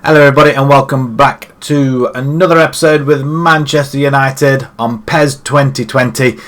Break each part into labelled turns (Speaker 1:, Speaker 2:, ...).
Speaker 1: Hello everybody and welcome back to another episode with Manchester United on PES 2020.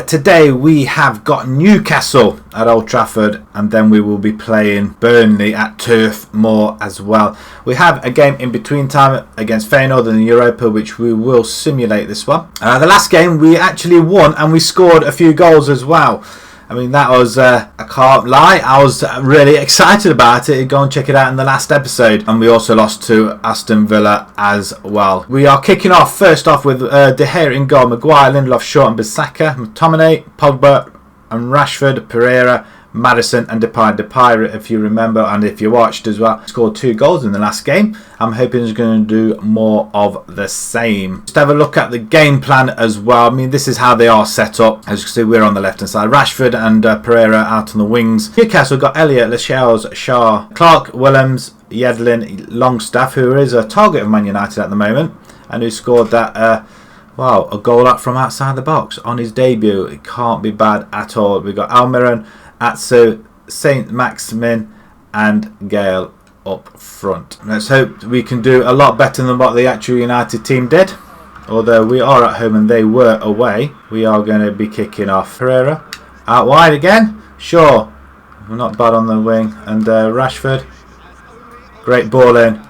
Speaker 1: Today we have got Newcastle at Old Trafford and then we will be playing Burnley at Turf Moor as well. We have a game in between time against Feyenoord in the Europa which we will simulate this one. The last game we actually won and we scored a few goals as well. I mean, that was, I can't lie, I was really excited about it. Go and check it out in the last episode. And we also lost to Aston Villa as well. We are kicking off, first off, with De Gea in goal. Maguire, Lindelof, Shaw and Bissaka. McTominay, Pogba and Rashford, Pereira, Maddison and Depay, if you remember and if you watched as well. Scored 2 goals in the last game. I'm hoping he's going to do more of the same. Just have a look at the game plan as well. I mean, this is how they are set up. As you can see, we're on the left hand side. Rashford and Pereira out on the wings. Newcastle got Elliott, Lascelles, Shaw, Clark, Willems, Yedlin, Longstaff, who is a target of Man United at the moment and who scored that a goal up from outside the box on his debut. It can't be bad at all. We've got Almiron, Atsu, Saint Maximin and Gale up front. Let's hope we can do a lot better than what the actual United team did. Although we are at home and they were away. We are going to be kicking off. Pereira out wide again. Sure, we're not bad on the wing. And Rashford, great ball in.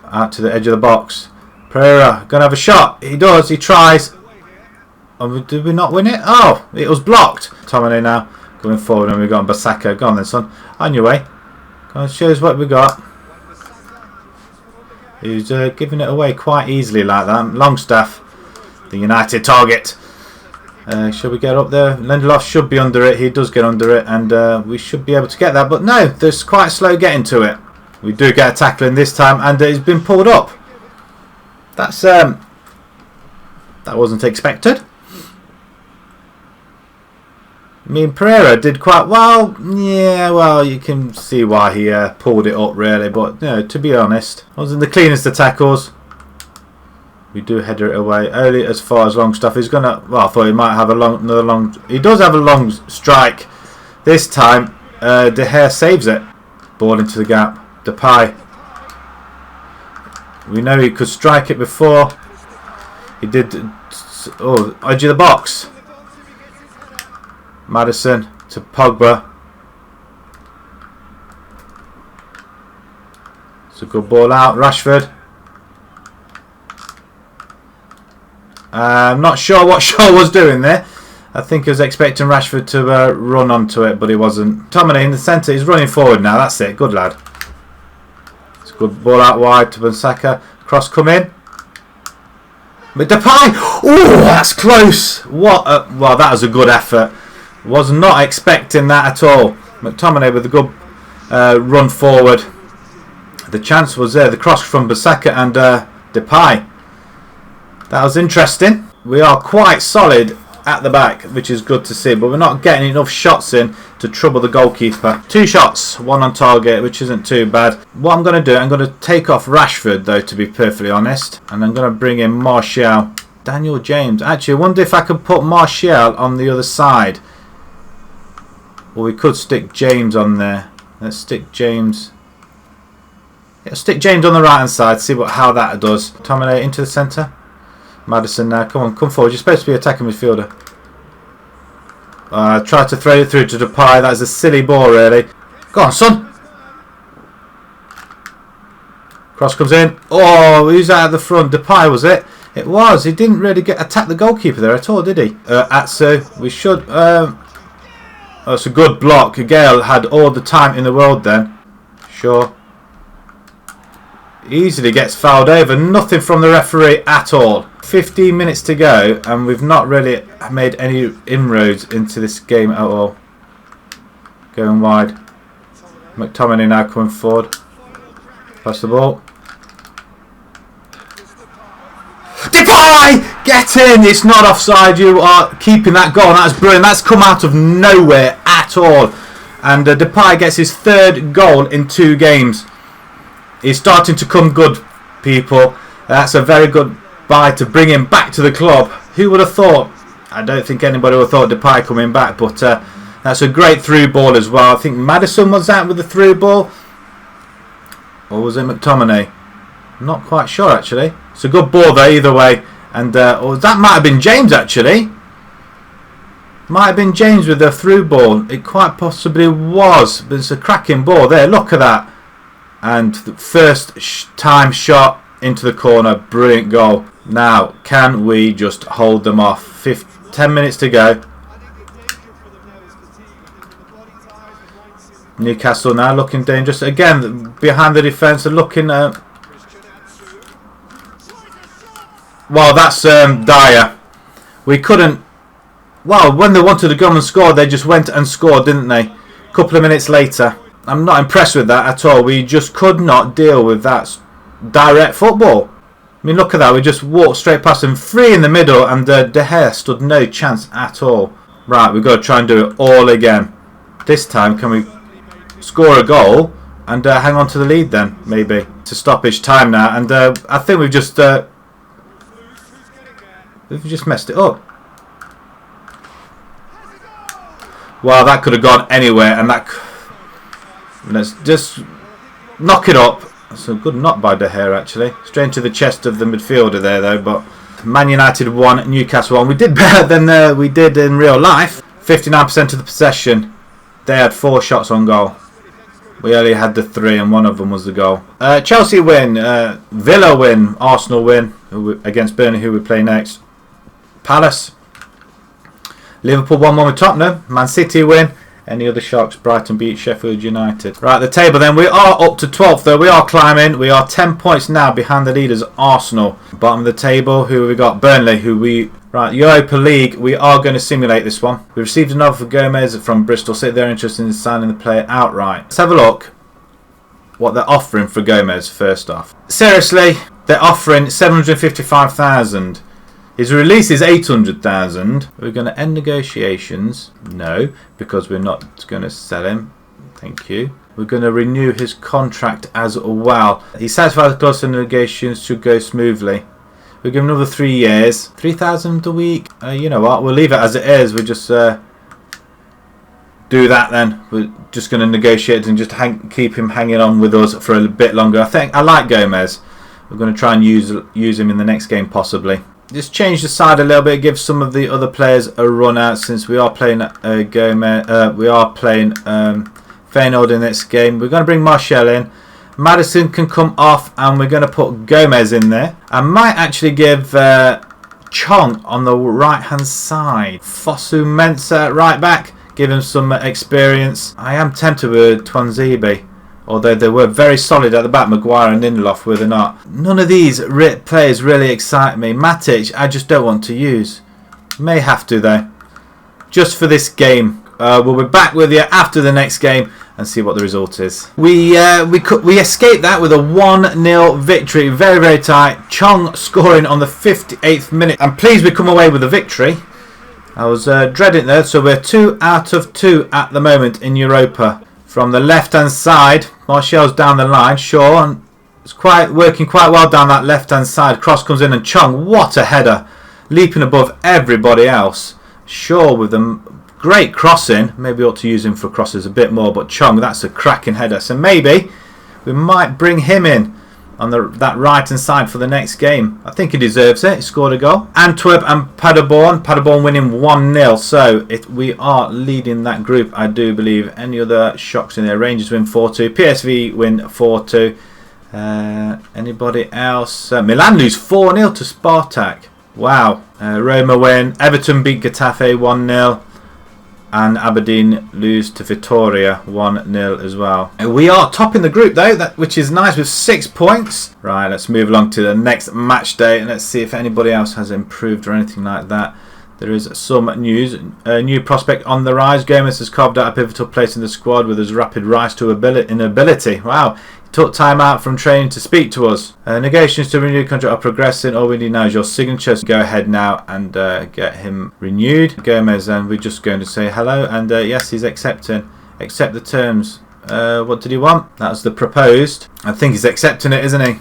Speaker 1: Out to the edge of the box. Pereira going to have a shot. He does, he tries. Oh, did we not win it? Oh, it was blocked. Tomine now going forward and we've got Bissaka. Go on then, son. On your way. Go on, show us what we got. He's giving it away quite easily like that. Longstaff, the United target. Should we get up there? Lindelof should be under it. He does get under it and we should be able to get that. But no, there's quite slow getting to it. We do get a tackle in this time and it's been pulled up. That's that wasn't expected. I mean, Pereira did quite well. Yeah, well, you can see why he pulled it up, really. But, you know, to be honest, wasn't the cleanest of tackles. We do header it away. Only as far as Longstaff is going to... Well, I thought he might have another long... He does have a long strike. This time, De Gea saves it. Ball into the gap. Depay. We know he could strike it before. He did... Oh, edge of the box. Maddison to Pogba. It's a good ball out. Rashford. I'm not sure what Shaw was doing there. I think he was expecting Rashford to run onto it, but he wasn't. Tomine in the centre. He's running forward now. That's it. Good lad. It's a good ball out wide to Bissaka. Cross come in. But Depay. Oh, that's close. What? Well, that was a good effort. Was not expecting that at all. McTominay with a good run forward. The chance was there. The cross from Bissaka and Depay. That was interesting. We are quite solid at the back, which is good to see. But we're not getting enough shots in to trouble the goalkeeper. 2 shots, 1 on target, which isn't too bad. What I'm going to do, I'm going to take off Rashford, though, to be perfectly honest. And I'm going to bring in Martial. Daniel James. Actually, I wonder if I could put Martial on the other side. Or we could stick James on there. Let's stick James. Yeah, stick James on the right hand side. See how that does. Tomine into the centre. Maddison now. Come on, come forward. You're supposed to be attacking midfielder. Try to throw it through to Depay. That's a silly ball, really. Go on, son. Cross comes in. Oh, who's out at the front? Depay, was it? It was. He didn't really attack the goalkeeper there at all, did he? Atsu. We should... That's a good block. Gale had all the time in the world then. Sure. Easily gets fouled over. Nothing from the referee at all. 15 minutes to go and we've not really made any inroads into this game at all. Going wide. McTominay now coming forward. Pass the ball. Depay! Get in! It's not offside. You are keeping that goal. That's brilliant. That's come out of nowhere at all. And Depay gets his 3rd goal in 2 games. He's starting to come good, people. That's a very good buy to bring him back to the club. Who would have thought? I don't think anybody would have thought Depay coming back. But that's a great through ball as well. I think Maddison was out with the through ball. Or was it McTominay? I'm not quite sure actually. It's a good ball there either way. And or that might have been James actually. Might have been James with the through ball. It quite possibly was. But it's a cracking ball there. Look at that. And the first time shot into the corner. Brilliant goal. Now, can we just hold them off? 10 minutes to go. Newcastle now looking dangerous. Again, behind the defence and looking... well, that's Dyer. We couldn't... Well, when they wanted to go and score, they just went and scored, didn't they? A couple of minutes later. I'm not impressed with that at all. We just could not deal with that direct football. I mean, look at that. We just walked straight past them. Free in the middle, and De Gea stood no chance at all. Right, we've got to try and do it all again. This time, can we score a goal and hang on to the lead then, maybe? To stoppage time now. And I think we've just messed it up. Well, that could have gone anywhere, and that... Let's just knock it up. That's a good knock by De Gea, actually. Straight into the chest of the midfielder there, though. But Man United 1, Newcastle 1. We did better than we did in real life. 59% of the possession. They had 4 shots on goal. We only had the 3, and one of them was the goal. Chelsea win. Villa win. Arsenal win against Burnley, who we play next. Palace. Liverpool 1-1 with Tottenham. Man City win. Any other shocks? Brighton beat Sheffield United. Right, the table then. We are up to 12th though. We are climbing. We are 10 points now behind the leaders, Arsenal. Bottom of the table, who have we got? Burnley, who we... Right, Europa League. We are going to simulate this one. We received an offer for Gomez from Bristol City. They're interested in signing the player outright. Let's have a look what they're offering for Gomez first off. Seriously, they're offering 755,000. His release is 800,000. We're going to end negotiations. No, because we're not going to sell him. Thank you. We're going to renew his contract as well. He's satisfied the clause of negotiations should go smoothly. We'll give him another 3 years. 3,000 a week. You know what? We'll leave it as it is. We'll just do that then. We're just going to negotiate and just keep him hanging on with us for a bit longer. I like Gomez. We're going to try and use him in the next game possibly. Just change the side a little bit, give some of the other players a run out since we are playing Gomez. We are playing Feyenoord in this game. We're going to bring Martial in. Maddison can come off, and we're going to put Gomez in there. I might actually give Chong on the right hand side. Fosu Mensah right back, give him some experience. I am tempted with Twanzebe. Although they were very solid at the back, Maguire and Lindelof were they not. None of these players really excite me. Matic, I just don't want to use. May have to though. Just for this game. We'll be back with you after the next game and see what the result is. We escaped that with a 1-0 victory. Very, very tight. Chong scoring on the 58th minute. I'm pleased we come away with a victory. I was dreading that. So we're 2 out of 2 at the moment in Europa. From the left-hand side, Martial's down the line, sure, and it's working quite well down that left-hand side. Cross comes in and Chong, what a header, leaping above everybody else. Shaw with them, great crossing. Maybe ought to use him for crosses a bit more, but Chong, that's a cracking header. So maybe we might bring him in on that right-hand side for the next game. I think he deserves it. He scored a goal. Antwerp and Paderborn. Paderborn winning 1-0. So we are leading that group, I do believe. Any other shocks in there? Rangers win 4-2. PSV win 4-2. Anybody else? Milan lose 4-0 to Spartak. Wow. Roma win. Everton beat Getafe 1-0. And Aberdeen lose to Vitoria 1-0 as well. We are topping the group though, which is nice with 6 points. Right, let's move along to the next match day and let's see if anybody else has improved or anything like that. There is some news. A new prospect on the rise. Gomez has carved out a pivotal place in the squad with his rapid rise to ability. Wow. Took time out from training to speak to us. Negotiations to renew the contract are progressing. All we need now is your signature. So go ahead now and get him renewed. Gomez, and we're just going to say hello. And yes, he's accepting. Accept the terms. What did he want? That's the proposed. I think he's accepting it, isn't he?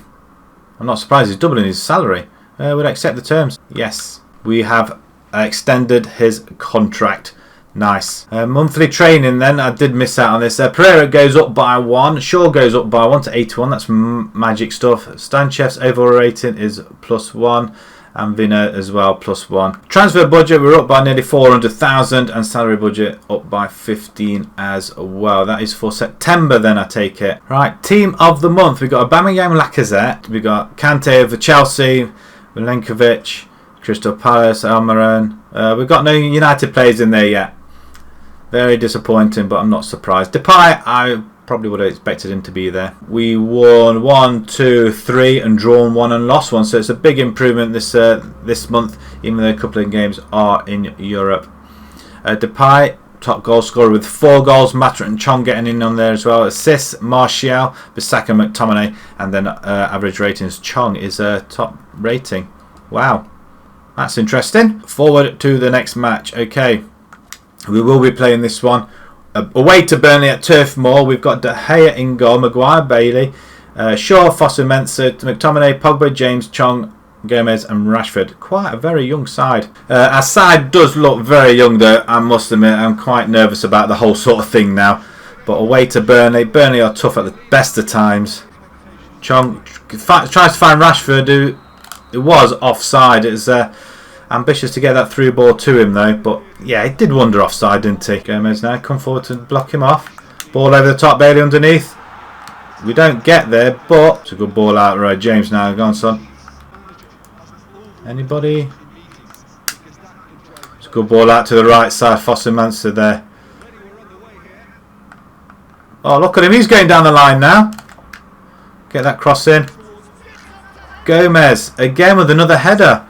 Speaker 1: I'm not surprised he's doubling his salary. Would accept the terms. Yes. We have extended his contract. Nice. Monthly training then. I did miss out on this. Pereira goes up by 1. Shaw goes up by 1 to 81. That's magic stuff. Stanchev's overall rating is +1. And Vina as well, +1. Transfer budget, we're up by nearly 400,000. And salary budget up by 15 as well. That is for September then, I take it. Right, team of the month. We've got Aubameyang, Lacazette. We've got Kante over Chelsea. Milenkovic, Crystal Palace, Almiron. We've got no United players in there yet. Very disappointing, but I'm not surprised. Depay, I probably would have expected him to be there. We won 1, 2, 3 and drawn 1 and lost 1. So it's a big improvement this month, even though a couple of games are in Europe. Depay, top goal scorer with 4 goals. Mata and Chong getting in on there as well. Assists, Martial, Bissaka, McTominay. And then average ratings, Chong is a top rating. Wow, that's interesting. Forward to the next match. Okay. We will be playing this one away to Burnley at Turf Moor. We've got De Gea in goal, Maguire, Bailey, Shaw, Foster, Mensah, McTominay, Pogba, James, Chong, Gomez and Rashford. Quite a very young side. Our side does look very young though, I must admit. I'm quite nervous about the whole sort of thing now. But away to Burnley. Burnley are tough at the best of times. Chong tries to find Rashford, who was offside. It's ambitious to get that through ball to him though, but yeah, he did wander offside, didn't he? Gomez now come forward to block him off. Ball over the top, Bailey underneath. We don't get there, but it's a good ball out. Right, James now, go on son. Anybody? It's a good ball out to the right side, Foster Mensah there. Oh, look at him, he's going down the line now. Get that cross in. Gomez, again with another header.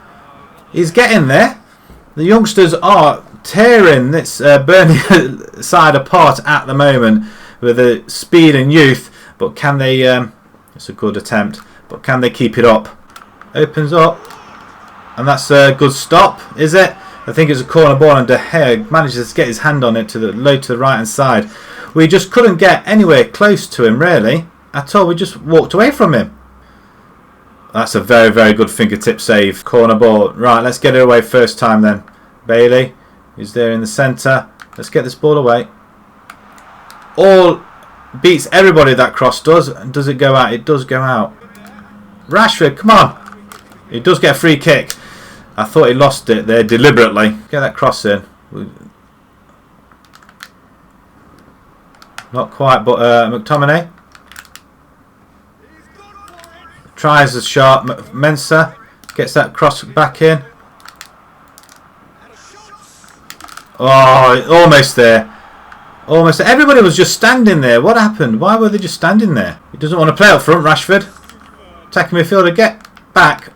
Speaker 1: He's getting there. The youngsters are tearing this Burnley side apart at the moment with the speed and youth. But can they... it's a good attempt. But can they keep it up? Opens up. And that's a good stop, is it? I think it's a corner ball and De Gea manages to get his hand on it to the low to the right hand side. We just couldn't get anywhere close to him really at all. We just walked away from him. That's a very, very good fingertip save. Corner ball. Right, let's get it away first time then. Bailey is there in the centre. Let's get this ball away. All beats everybody that cross does. And does it go out? It does go out. Rashford, come on. He does get a free kick. I thought he lost it there deliberately. Get that cross in. Not quite, but McTominay. Tries a shot. Mensah gets that cross back in. Oh, almost there. Almost. Everybody was just standing there. What happened? Why were they just standing there? He doesn't want to play up front, Rashford. Attacking midfielder, get back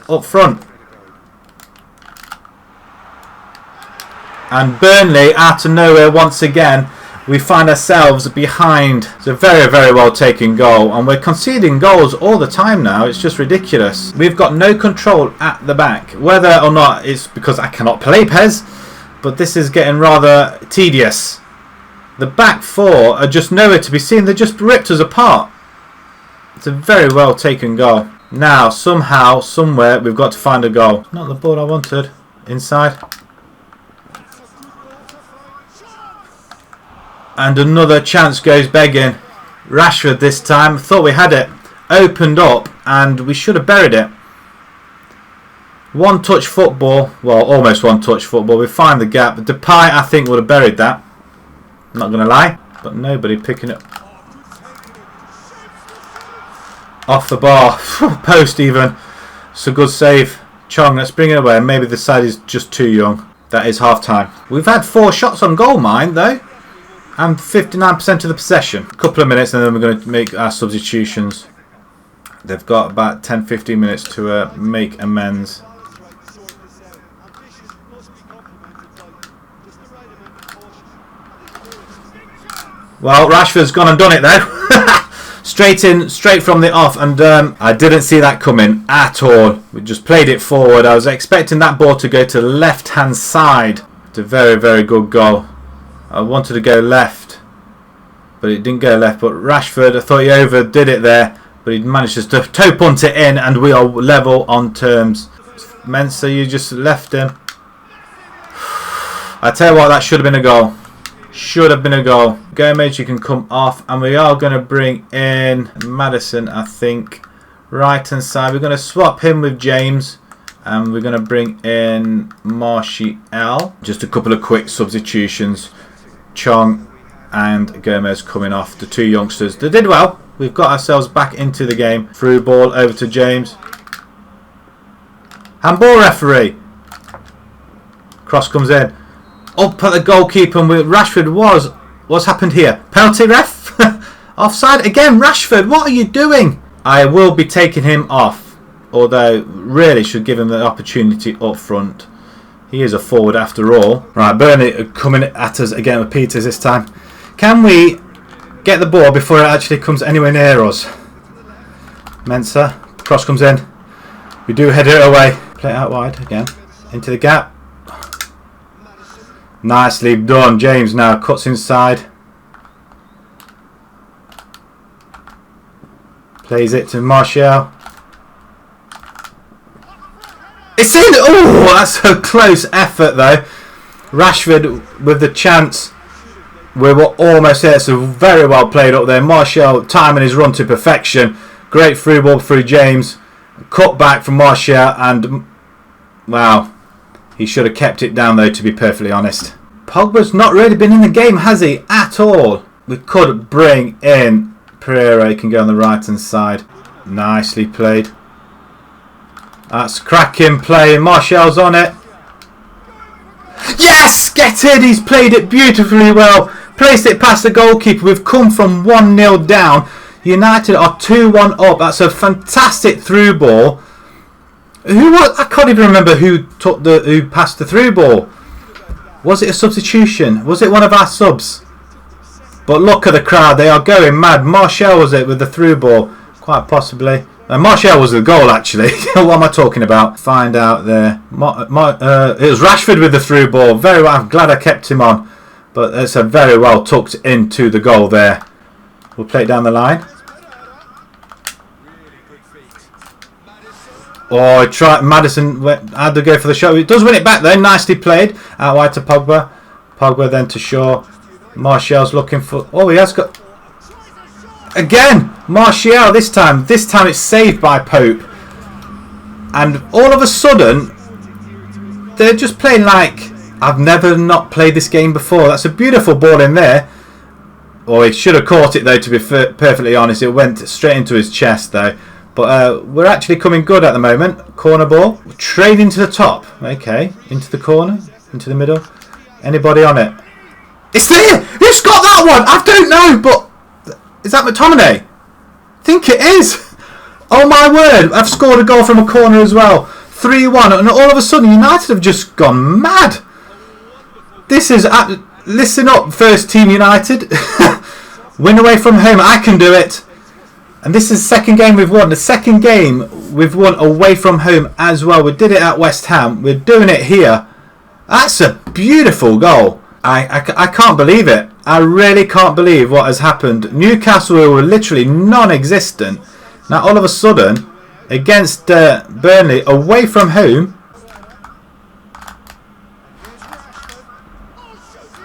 Speaker 1: up front. And Burnley, out of nowhere once again, we find ourselves behind. It's a very, very well taken goal. And we're conceding goals all the time now. It's just ridiculous. We've got no control at the back. Whether or not it's because I cannot play PES, but this is getting rather tedious. The back four are just nowhere to be seen. They just ripped us apart. It's a very well taken goal. Now, somehow, somewhere, we've got to find a goal. Not the ball I wanted. Inside. And another chance goes begging. Rashford this time. Thought we had it. Opened up and we should have buried it. One touch football. Well, almost one touch football. We find the gap. Depay, I think, would have buried that. Not going to lie. But nobody picking it. Off the bar. Post even. It's a good save. Chong, let's bring it away. Maybe the side is just too young. That is half time. We've had 4 shots on goal, mind, though. And 59% of the possession. A couple of minutes and then we're going to make our substitutions. They've got about 10-15 minutes to make amends. Well, Rashford's gone and done it though. Straight in, straight from the off. And I didn't see that coming at all. We just played it forward. I was expecting that ball to go to the left-hand side. It's a very, very good goal. I wanted to go left, but it didn't go left. But Rashford, I thought he overdid it there, but he managed to toe punt it in, and we are level on terms. Mensah, you just left him. I tell you what, that should have been a goal. Should have been a goal. Gomez, you can come off, and we are going to bring in Madison, I think. Right hand side. We're going to swap him with James, and we're going to bring in Martial. Just a couple of quick substitutions. Chong and Gomez coming off, the 2 youngsters. They did well. We've got ourselves back into the game. Through ball over to James. Handball, referee. Cross comes in. Up at the goalkeeper, and Rashford was. What's happened here? Penalty, ref? Offside again. Rashford, what are you doing? I will be taking him off, although really should give him the opportunity up front. He is a forward after all. Right, Burnley coming at us again with Peters this time. Can we get the ball before it actually comes anywhere near us? Mensah, cross comes in. We do head it away. Play it out wide again. Into the gap. Nicely done. James now cuts inside. Plays it to Martial. It's in! Oh, that's a close effort though. Rashford with the chance. We were almost there, so very well played up there. Martial timing his run to perfection. Great through ball through James. Cut back from Martial, and wow. He should have kept it down though, to be perfectly honest. Pogba's not really been in the game, has he? At all. We could bring in Pereira. He can go on the right hand side. Nicely played. That's cracking play. Martial's on it. Yes! Get in! He's played it beautifully well. Placed it past the goalkeeper. We've come from 1-0 down. United are 2-1 up. That's a fantastic through ball. I can't even remember who passed the through ball. Was it a substitution? Was it one of our subs? But look at the crowd, they are going mad. Martial was it with the through ball, quite possibly. Martial was the goal actually. What am I talking about? Find out there. It was Rashford with the through ball. Very well. I'm glad I kept him on, but it's a very well tucked into the goal there. We'll play it down the line. Oh, Madison had to go for the shot. It does win it back though. Nicely played. Out wide to Pogba. Pogba then to Shaw. Martial's looking for... Oh, he has got... Again! Martial this time. This time it's saved by Pope. And all of a sudden, they're just playing like... I've never not played this game before. That's a beautiful ball in there. Oh, he should have caught it though, to be perfectly honest. It went straight into his chest though. But we're actually coming good at the moment. Corner ball. Trading to the top. Okay. Into the corner. Into the middle. Anybody on it? It's there! Who's got that one? I don't know, but... Is that McTominay? I think it is. Oh my word. I've scored a goal from a corner as well. 3-1. And all of a sudden, United have just gone mad. This is... Listen up, first team United. Win away from home. I can do it. And this is the second game we've won. The second game we've won away from home as well. We did it at West Ham. We're doing it here. That's a beautiful goal. I can't believe it. I really can't believe what has happened. Newcastle were literally non-existent. Now all of a sudden, against Burnley, away from home.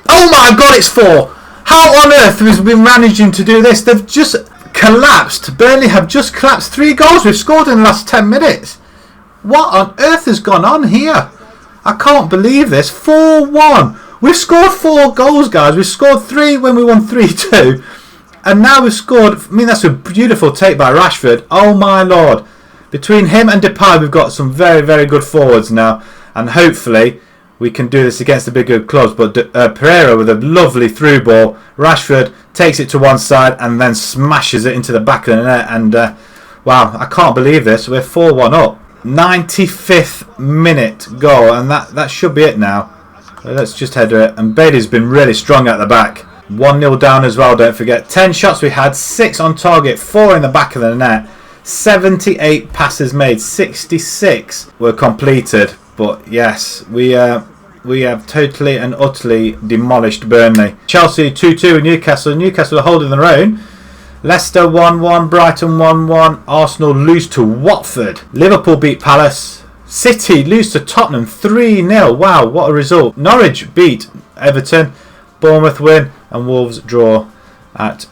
Speaker 1: Oh my God, it's 4. How on earth have we been managing to do this? They've just... collapsed. Burnley have just collapsed. 3 goals we've scored in the last 10 minutes. What on earth has gone on here? I can't believe this. 4-1. We've scored 4 goals, guys. We've scored 3 when we won 3-2. And now we've scored... I mean, that's a beautiful take by Rashford. Oh, my Lord. Between him and Depay, we've got some very, very good forwards now. And hopefully, we can do this against the bigger clubs. But Pereira with a lovely through ball. Rashford takes it to one side and then smashes it into the back of the net. And, wow, I can't believe this. We're 4-1 up. 95th minute goal. And that should be it now. Let's just header it. And Bailey's been really strong at the back. 1-0 down as well, don't forget. 10 shots we had. 6 on target. 4 in the back of the net. 78 passes made. 66 were completed. But, yes, we have totally and utterly demolished Burnley. Chelsea 2-2 with Newcastle. Newcastle are holding their own. Leicester 1-1. Brighton 1-1. Arsenal lose to Watford. Liverpool beat Palace City lose to Tottenham 3-0. Wow, what a result. Norwich beat Everton. Bournemouth win. And Wolves draw at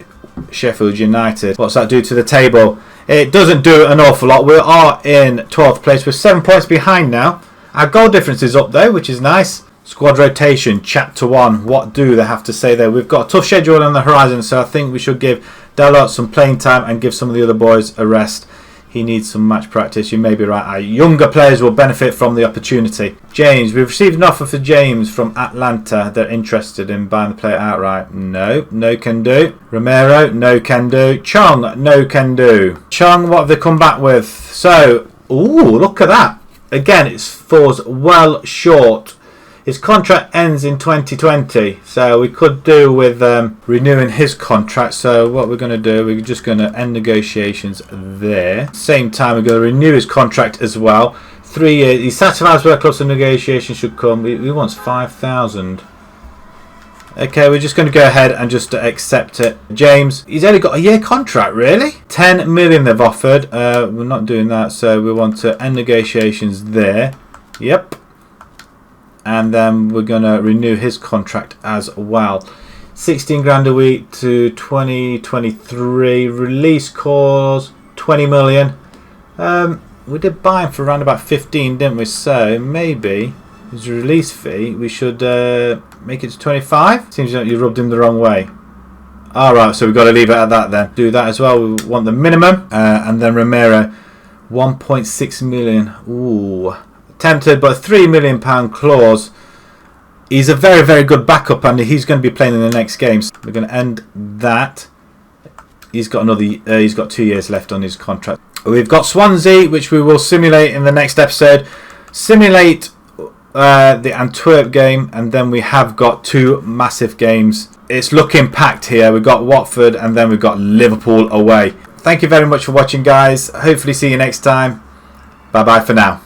Speaker 1: Sheffield United. What's that do to the table? It doesn't do an awful lot. We are in 12th place. We're 7 points behind now. Our goal difference is up there, which is nice. Squad rotation, chapter 1. What do they have to say there? We've got a tough schedule on the horizon, so I think we should give Dalot some playing time and give some of the other boys a rest. He needs some match practice. You may be right. Our younger players will benefit from the opportunity. James, we've received an offer for James from Atlanta. They're interested in buying the player outright. No can do. Romero, no can do. Chong, no can do. Chong, what have they come back with? So, ooh, look at that. Again, it falls well short. His contract ends in 2020, so we could do with renewing his contract. So what we're going to do, we're just going to end negotiations there. Same time, we're going to renew his contract as well. 3 years. He satisfies where close to negotiation should come. He wants 5,000. Okay, we're just going to go ahead and just accept it. James, he's only got a year contract, really? 10 million they've offered. We're not doing that, so we want to end negotiations there. Yep. And then we're going to renew his contract as well. 16 grand a week to 2023. Release clause 20 million. We did buy him for around about 15, didn't we? So maybe his release fee, we should make it to 25. Seems like you rubbed him the wrong way. Alright, so we've got to leave it at that then. Do that as well. We want the minimum. And then Romero, 1.6 million. Ooh. Tempted, but a £3 million clause. He's a very, very good backup, and he's going to be playing in the next game. So we're going to end that. He's got another. He's got 2 years left on his contract. We've got Swansea, which we will simulate in the next episode. Simulate the Antwerp game, and then we have got 2 massive games. It's looking packed here. We've got Watford, and then we've got Liverpool away. Thank you very much for watching, guys. Hopefully see you next time. Bye bye for now.